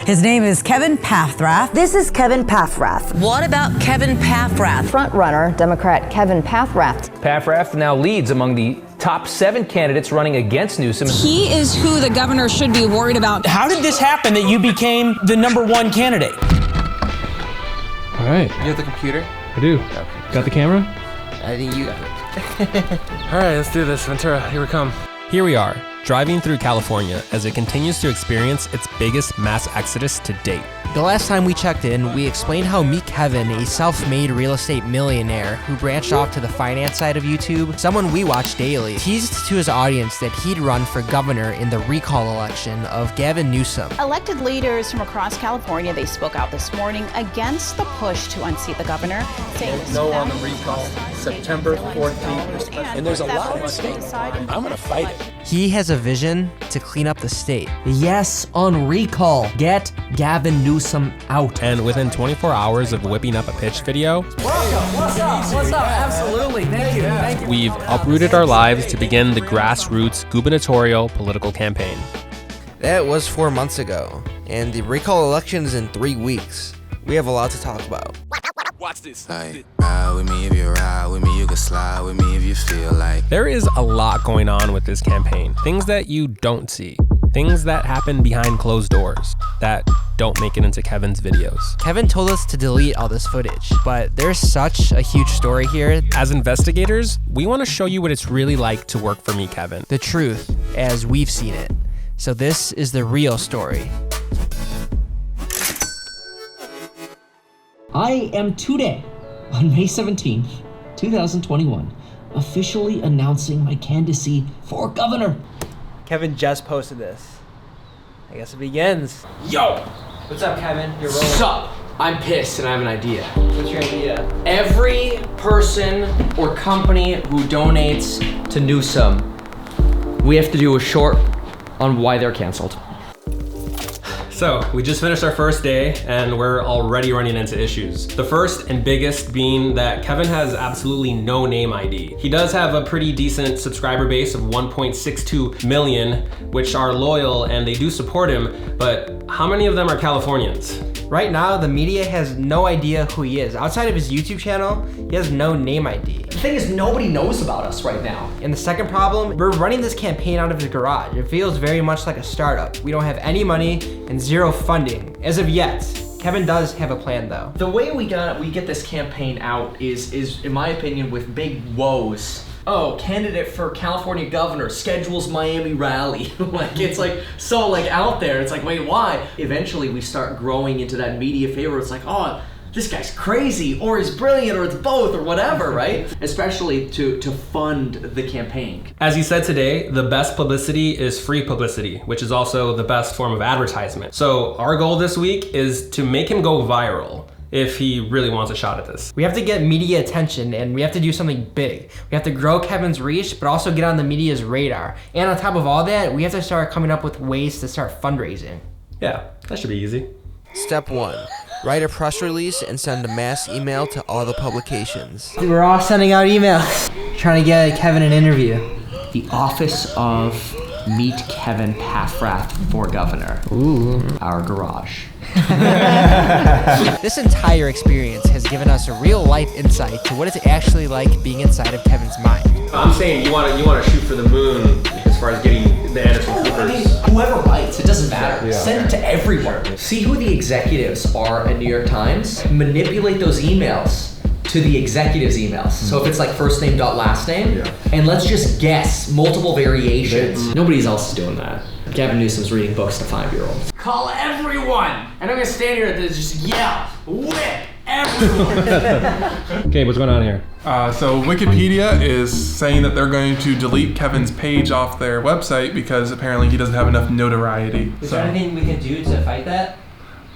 His name is Kevin Paffrath. This is Kevin Paffrath. What about Kevin Paffrath? Front-runner Democrat Kevin Paffrath. Paffrath now leads among the top 7 candidates running against Newsom. He is who the governor should be worried about. How did this happen that you became the #1 candidate? All right. You have the computer? I do. Okay. Got the camera? I think you got it. All right, let's do this. Ventura, here we come. Here we are, driving through California as it continues to experience its biggest mass exodus to date. The last time we checked in, we explained how Meet Kevin, a self-made real estate millionaire who branched off to the finance side of YouTube, someone we watch daily, teased to his audience that he'd run for governor in the recall election of Gavin Newsom. Elected leaders from across California, they spoke out this morning against the push to unseat the governor, saying No on the recall, September 14th. And there's a lot at stake. I'm going to fight it. He has a vision to clean up the state. Yes, on recall. Get Gavin Newsom out. And within 24 hours of whipping up a pitch video, What's up? Absolutely. Thank you. we've uprooted our lives to begin the grassroots gubernatorial political campaign. That was 4 months ago, and the recall election is in 3 weeks. We have a lot to talk about. Watch this. Hey, ride with me if you ride with me, you can slide with me if you feel like. There is a lot going on with this campaign. Things that you don't see. Things that happen behind closed doors that don't make it into Kevin's videos. Kevin told us to delete all this footage, but there's such a huge story here. As investigators, we want to show you what it's really like to work for Meet Kevin. The truth, as we've seen it. So this is the real story. I am today, on May 17th, 2021, officially announcing my candidacy for governor. Kevin just posted this. I guess it begins. Yo! What's up, Kevin? You're rolling. Sup? I'm pissed and I have an idea. What's your idea? Every person or company who donates to Newsom, we have to do a short on why they're canceled. So, we just finished our first day and we're already running into issues. The first and biggest being that Kevin has absolutely no name ID. He does have a pretty decent subscriber base of 1.62 million, which are loyal and they do support him, but how many of them are Californians? Right now, the media has no idea who he is. Outside of his YouTube channel, he has no name ID. The thing is, nobody knows about us right now. And the second problem, we're running this campaign out of his garage. It feels very much like a startup. We don't have any money and zero funding, as of yet. Kevin does have a plan though. The way we get this campaign out is in my opinion, with big woes. Oh, candidate for California governor schedules Miami rally. Like, it's like so like out there. It's like, wait, why? Eventually we start growing into that media favor. It's like, oh, this guy's crazy, or he's brilliant, or it's both, or whatever, right? Especially to fund the campaign. As he said today, the best publicity is free publicity, which is also the best form of advertisement. So our goal this week is to make him go viral if he really wants a shot at this. We have to get media attention and we have to do something big. We have to grow Kevin's reach, but also get on the media's radar. And on top of all that, we have to start coming up with ways to start fundraising. Yeah, that should be easy. Step 1. Write a press release and send a mass email to all the publications. We're all sending out emails, trying to get Kevin an interview. The office of Meet Kevin Paffrath for governor. Ooh. Our garage. This entire experience has given us a real-life insight to what it's actually like being inside of Kevin's mind. I'm saying you want to shoot for the moon as far as getting the Anderson Coopers. Whoever writes, it doesn't matter. Yeah. Send it to everyone. See who the executives are at New York Times. Manipulate those emails to the executives' emails. So if it's like first name dot last name, and let's just guess multiple variations. Nobody else is doing that. Gavin Newsom's reading books to 5-year-olds. Call everyone! And I'm gonna stand here and just yell, whip everyone! Okay, what's going on here? So Wikipedia is saying that they're going to delete Kevin's page off their website because apparently he doesn't have enough notoriety. Is there anything we can do to fight that?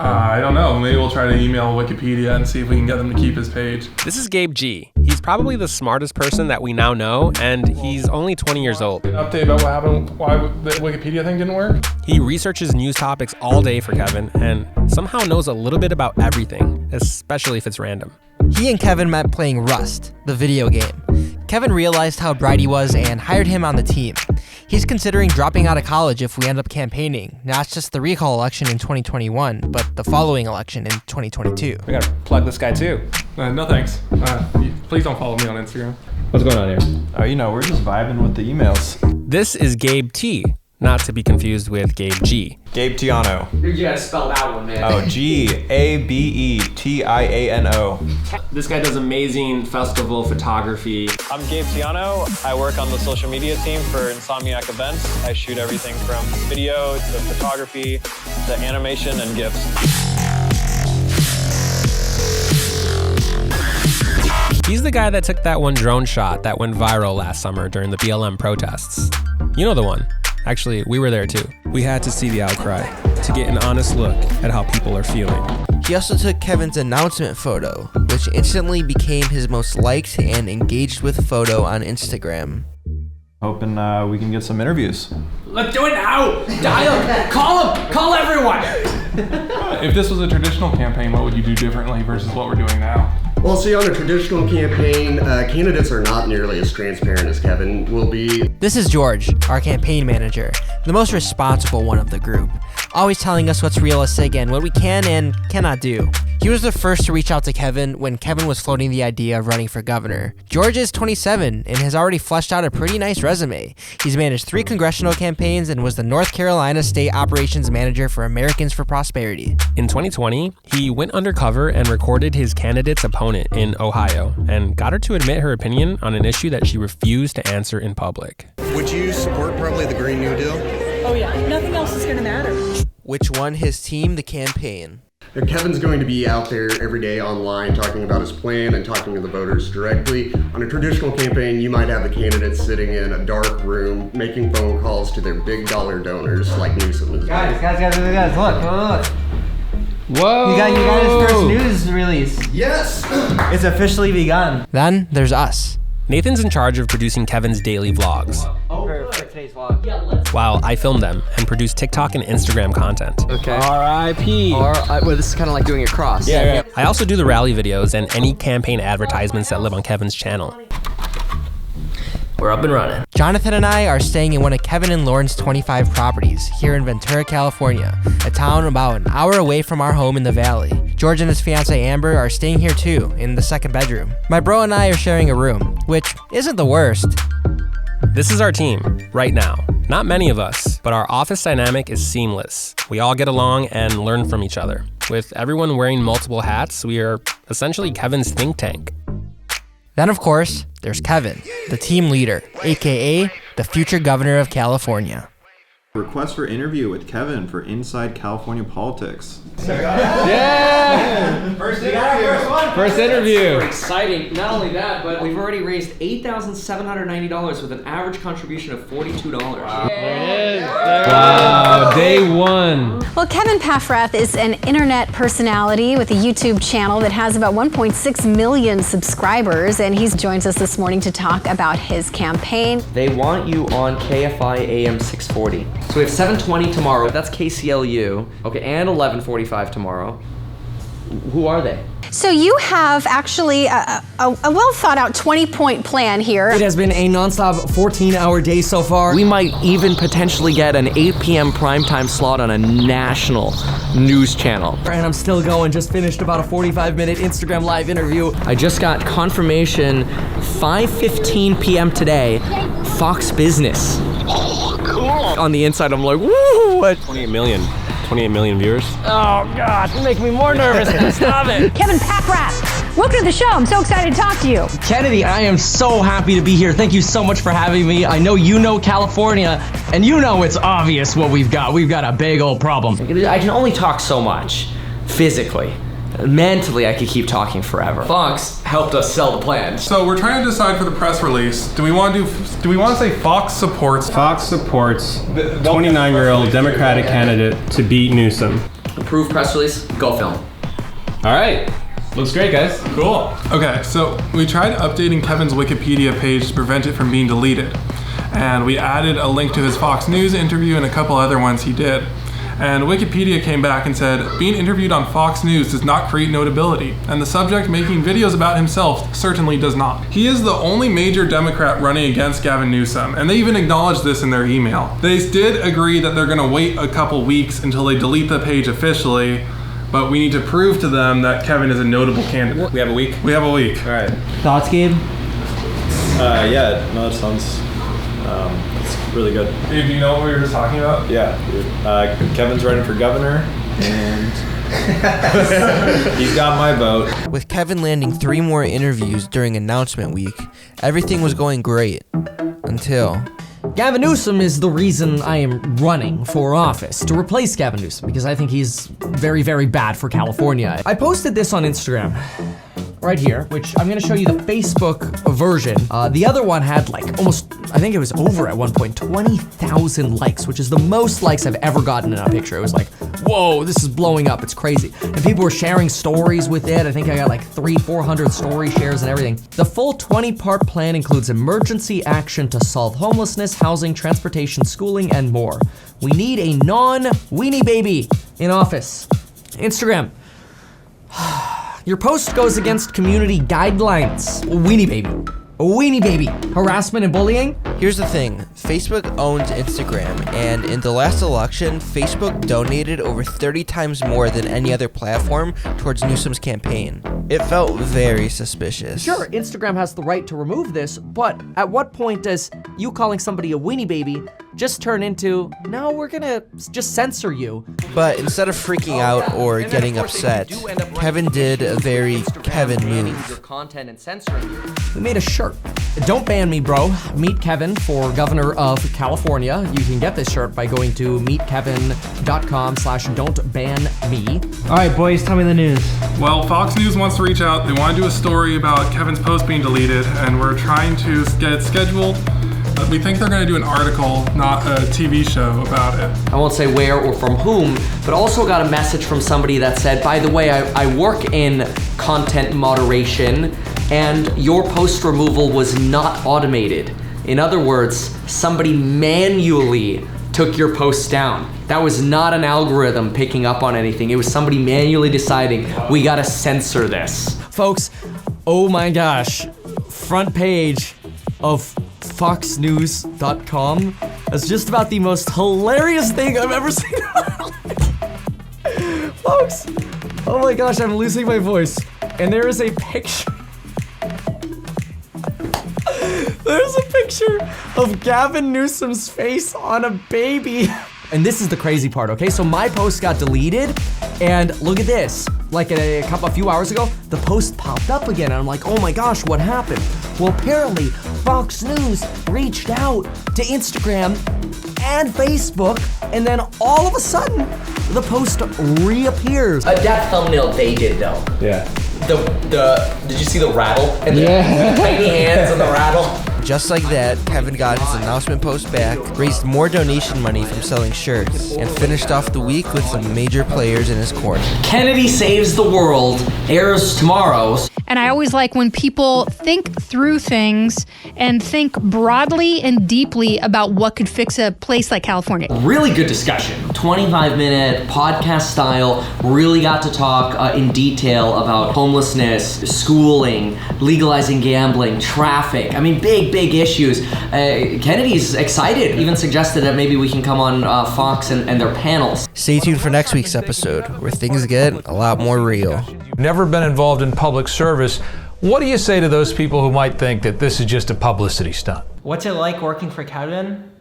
I don't know. Maybe we'll try to email Wikipedia and see if we can get them to keep his page. This is Gabe G. He's probably the smartest person that we now know, and he's only 20 years old. An update about what happened, why the Wikipedia thing didn't work? He researches news topics all day for Kevin, and somehow knows a little bit about everything, especially if it's random. He and Kevin met playing Rust, the video game. Kevin realized how bright he was and hired him on the team. He's considering dropping out of college if we end up campaigning, not just the recall election in 2021, but the following election in 2022. We gotta plug this guy too. No thanks. Please don't follow me on Instagram. What's going on here? We're just vibing with the emails. This is Gabe T, not to be confused with Gabe G. Gabe Tiano. You gotta spell that one, man. Oh, Gabetiano. This guy does amazing festival photography. I'm Gabe Tiano. I work on the social media team for Insomniac Events. I shoot everything from video to photography to animation and GIFs. He's the guy that took that one drone shot that went viral last summer during the BLM protests. You know the one. Actually, we were there too. We had to see the outcry to get an honest look at how people are feeling. He also took Kevin's announcement photo, which instantly became his most liked and engaged with photo on Instagram. Hoping we can get some interviews. Let's do it now! Dial! Call him! Call everyone! If this was a traditional campaign, what would you do differently versus what we're doing now? Well, see, on a traditional campaign, candidates are not nearly as transparent as Kevin will be. This is George, our campaign manager, the most responsible one of the group, always telling us what's realistic and what we can and cannot do. He was the first to reach out to Kevin when Kevin was floating the idea of running for governor. George is 27 and has already fleshed out a pretty nice resume. He's managed 3 congressional campaigns and was the North Carolina State Operations Manager for Americans for Prosperity. In 2020, he went undercover and recorded his candidate's opponent in Ohio and got her to admit her opinion on an issue that she refused to answer in public. Would you support probably the Green New Deal? Oh yeah, nothing else is gonna matter. Which won his team the campaign. Kevin's going to be out there every day online talking about his plan and talking to the voters directly. On a traditional campaign, you might have the candidates sitting in a dark room making phone calls to their big dollar donors like Newsom is. Guys, look. Whoa! You got his first news release. Yes! It's officially begun. Then there's us. Nathan's in charge of producing Kevin's daily vlogs, For today's vlog. while I film them and produce TikTok and Instagram content. Okay. R.I.P. Well, this is kind of like doing a cross. Yeah. I also do the rally videos and any campaign advertisements that live on Kevin's channel. We're up and running. Jonathan and I are staying in one of Kevin and Lauren's 25 properties here in Ventura, California, a town about an hour away from our home in the valley. George and his fiancée Amber are staying here too, in the second bedroom. My bro and I are sharing a room, which isn't the worst. This is our team, right now. Not many of us, but our office dynamic is seamless. We all get along and learn from each other. With everyone wearing multiple hats, we are essentially Kevin's think tank. Then, of course, there's Kevin, the team leader, aka the future governor of California. Request for interview with Kevin for Inside California Politics. Yeah! First interview. Super exciting. Not only that, but we've already raised $8,790 with an average contribution of $42. Wow. There it is. Wow, day one. Well, Kevin Paffrath is an internet personality with a YouTube channel that has about 1.6 million subscribers, and he joins us this morning to talk about his campaign. They want you on KFI AM 640. So we have 7:20 tomorrow. That's KCLU. Okay, and 11:45 tomorrow. Who are they? So you have actually a well thought out 20-point plan here. It has been a nonstop 14-hour day so far. We might even potentially get an 8 p.m. primetime slot on a national news channel. And I'm still going. Just finished about a 45-minute Instagram live interview. I just got confirmation 5:15 p.m. today, Fox Business. Oh, cool. On the inside, I'm like, woo! What? 28 million viewers. Oh, God, you make me more nervous. Stop it. Kevin Paffrath, welcome to the show. I'm so excited to talk to you. Kennedy, I am so happy to be here. Thank you so much for having me. I know you know California, and you know it's obvious what we've got. We've got a big old problem. I can only talk so much, physically. Mentally, I could keep talking forever. Fox helped us sell the plan. So we're trying to decide for the press release. Do we want to say Fox supports? Fox supports 29-year-old Democratic candidate to beat Newsom. Approved press release, go film. All right. Looks great, guys. Cool. Okay, so we tried updating Kevin's Wikipedia page to prevent it from being deleted. And we added a link to his Fox News interview and a couple other ones he did. And Wikipedia came back and said, being interviewed on Fox News does not create notability, and the subject making videos about himself certainly does not. He is the only major Democrat running against Gavin Newsom, and they even acknowledged this in their email. They did agree that they're going to wait a couple weeks until they delete the page officially, but we need to prove to them that Kevin is a notable candidate. We have a week? We have a week. All right. Thoughts, Gabe? Yeah, no, that sounds it's really good. Dave, do you know what we were just talking about? Yeah, Kevin's running for governor, and he's got my vote. With Kevin landing 3 more interviews during announcement week, everything was going great. Until... Gavin Newsom is the reason I am running for office, to replace Gavin Newsom, because I think he's very, very bad for California. I posted this on Instagram. Right here, which I'm gonna show you the Facebook version. The other one had like almost, I think it was over at one point, 20,000 likes, which is the most likes I've ever gotten in a picture. It was like, whoa, this is blowing up, it's crazy. And people were sharing stories with it. I think I got like 300-400 story shares and everything. The full 20-part plan includes emergency action to solve homelessness, housing, transportation, schooling, and more. We need a non-weenie baby in office. Instagram. Your post goes against community guidelines. Weenie baby. A weenie baby. Harassment and bullying? Here's the thing, Facebook owns Instagram, and in the last election, Facebook donated over 30 times more than any other platform towards Newsom's campaign. It felt very suspicious. Sure, Instagram has the right to remove this, but at what point does you calling somebody a weenie baby just turn into, no, we're gonna just censor you? But instead of freaking out or getting upset, Kevin did a very Kevin move. Your content and censoring you. We made a shirt. Don't ban me, bro. Meet Kevin for governor of California. You can get this shirt by going to meetkevin.com/don'tbanme. All right, boys, tell me the news. Well, Fox News wants to reach out. They want to do a story about Kevin's post being deleted, and we're trying to get it scheduled. We think they're going to do an article, not a TV show about it. I won't say where or from whom, but also got a message from somebody that said, by the way, I work in content moderation, and your post removal was not automated. In other words, somebody manually took your post down. That was not an algorithm picking up on anything. It was somebody manually deciding, we gotta censor this. Folks, oh my gosh, front page of foxnews.com. That's just about the most hilarious thing I've ever seen in my life. Folks, oh my gosh, I'm losing my voice. And there is a picture. There's a picture of Gavin Newsom's face on a baby. And this is the crazy part, okay? So my post got deleted, and look at this. Like a few hours ago, the post popped up again, and I'm like, oh my gosh, what happened? Well, apparently, Fox News reached out to Instagram and Facebook, and then all of a sudden, the post reappears. That thumbnail they did though. Yeah. Did you see the rattle? And the tiny hands and the rattle? Just like that, Kevin got his announcement post back, raised more donation money from selling shirts, and finished off the week with some major players in his corner. Kennedy Saves the World airs tomorrow. And I always like when people think through things and think broadly and deeply about what could fix a place like California. Really good discussion. 25-minute podcast style. Really got to talk in detail about homelessness, schooling, legalizing gambling, traffic. I mean, big issues. Kennedy's excited. Even suggested that maybe we can come on Fox and their panels. Stay tuned for next week's episode, where things get a lot more real. Never been involved in public service. What do you say to those people who might think that this is just a publicity stunt? What's it like working for Kevin?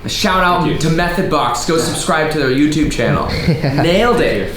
Shout out to Methodbox. Go subscribe to their YouTube channel. Nailed it.